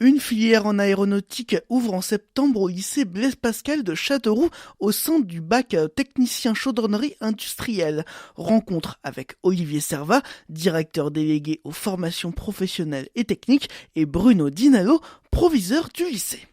Une filière en aéronautique ouvre en septembre au lycée Blaise Pascal de Châteauroux au sein du bac technicien chaudronnerie industrielle. Rencontre avec Olivier Servat, directeur délégué aux formations professionnelles et techniques, et Bruno Dinalo, proviseur du lycée.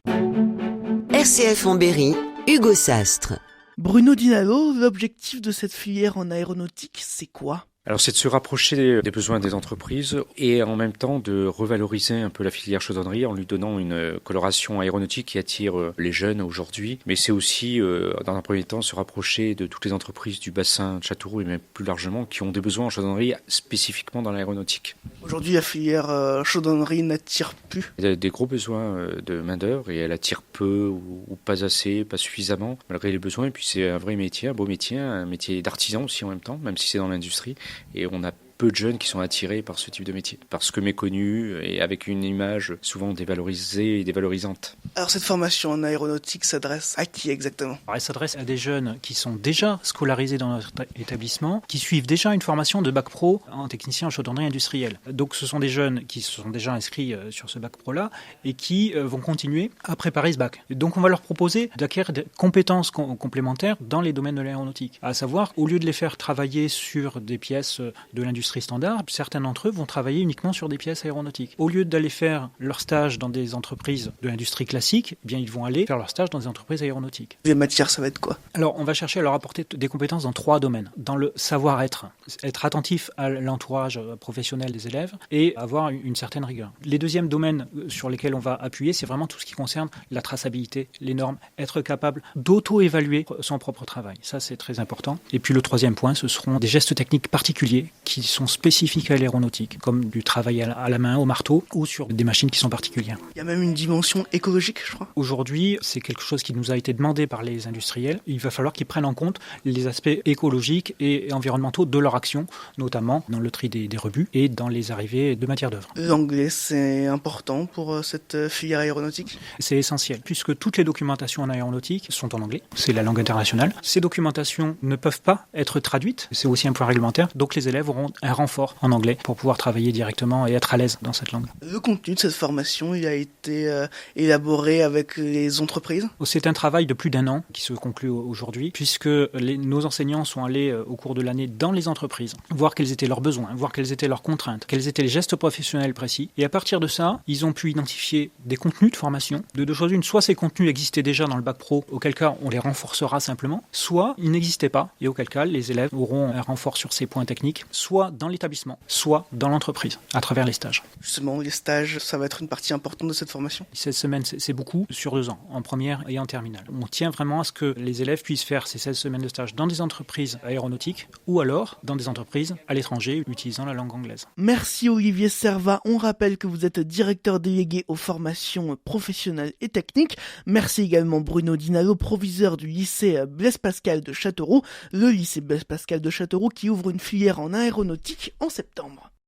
RCF en Berry, Hugo Sastre. Bruno Dinalo, l'objectif de cette filière en aéronautique, c'est quoi ? Alors c'est de se rapprocher des besoins des entreprises et en même temps de revaloriser un peu la filière chaudronnerie en lui donnant une coloration aéronautique qui attire les jeunes aujourd'hui. Mais c'est aussi, dans un premier temps, se rapprocher de toutes les entreprises du bassin de Châteauroux et même plus largement qui ont des besoins en chaudronnerie spécifiquement dans l'aéronautique. Aujourd'hui, la filière chaudronnerie n'attire plus. Il y a des gros besoins de main-d'œuvre et elle attire peu ou pas assez, pas suffisamment malgré les besoins. Et puis c'est un vrai métier, un beau métier, un métier d'artisan aussi en même temps, même si c'est dans l'industrie. Et on a peu de jeunes qui sont attirés par ce type de métier, parce que méconnus et avec une image souvent dévalorisée et dévalorisante. Alors cette formation en aéronautique s'adresse à qui exactement ? Elle s'adresse à des jeunes qui sont déjà scolarisés dans notre établissement, qui suivent déjà une formation de bac pro en technicien en chaudronnerie industrielle. Donc ce sont des jeunes qui se sont déjà inscrits sur ce bac pro-là et qui vont continuer à préparer ce bac. Et donc on va leur proposer d'acquérir des compétences complémentaires dans les domaines de l'aéronautique. À savoir, au lieu de les faire travailler sur des pièces de l'industrie standard, certains d'entre eux vont travailler uniquement sur des pièces aéronautiques. Au lieu d'aller faire leur stage dans des entreprises de l'industrie classique, eh bien ils vont aller faire leur stage dans des entreprises aéronautiques. Les matières, ça va être quoi ? Alors, on va chercher à leur apporter des compétences dans 3 domaines. Dans le savoir-être, être attentif à l'entourage professionnel des élèves et avoir une certaine rigueur. Les deuxièmes domaines sur lesquels on va appuyer, c'est vraiment tout ce qui concerne la traçabilité, les normes, être capable d'auto-évaluer son propre travail. Ça, c'est très important. Et puis le troisième point, ce seront des gestes techniques particuliers qui sont spécifiques à l'aéronautique, comme du travail à la main, au marteau, ou sur des machines qui sont particulières. Il y a même une dimension écologique, je crois. Aujourd'hui, c'est quelque chose qui nous a été demandé par les industriels. Il va falloir qu'ils prennent en compte les aspects écologiques et environnementaux de leur action, notamment dans le tri des rebuts et dans les arrivées de matières d'œuvre. L'anglais, c'est important pour cette filière aéronautique ? C'est essentiel, puisque toutes les documentations en aéronautique sont en anglais. C'est la langue internationale. Ces documentations ne peuvent pas être traduites. C'est aussi un point réglementaire. Donc les élèves auront un renfort en anglais pour pouvoir travailler directement et être à l'aise dans cette langue. Le contenu de cette formation, il a été élaboré avec les entreprises ? C'est un travail de plus d'1 an qui se conclut aujourd'hui, puisque nos enseignants sont allés au cours de l'année dans les entreprises, voir quels étaient leurs besoins, voir quelles étaient leurs contraintes, quels étaient les gestes professionnels précis. Et à partir de ça, ils ont pu identifier des contenus de formation. De 2 choses une, soit ces contenus existaient déjà dans le bac pro, auquel cas on les renforcera simplement, soit ils n'existaient pas, et auquel cas les élèves auront un renfort sur ces points techniques, soit dans l'établissement, soit dans l'entreprise, à travers les stages. Justement, les stages, ça va être une partie importante de cette formation ? 16 semaines, c'est beaucoup sur 2 ans, en première et en terminale. On tient vraiment à ce que les élèves puissent faire ces 16 semaines de stage dans des entreprises aéronautiques ou alors dans des entreprises à l'étranger utilisant la langue anglaise. Merci Olivier Servat. On rappelle que vous êtes directeur délégué aux formations professionnelles et techniques. Merci également Bruno Dinalo, proviseur du lycée Blaise Pascal de Châteauroux. Le lycée Blaise Pascal de Châteauroux qui ouvre une filière en aéronautique en septembre.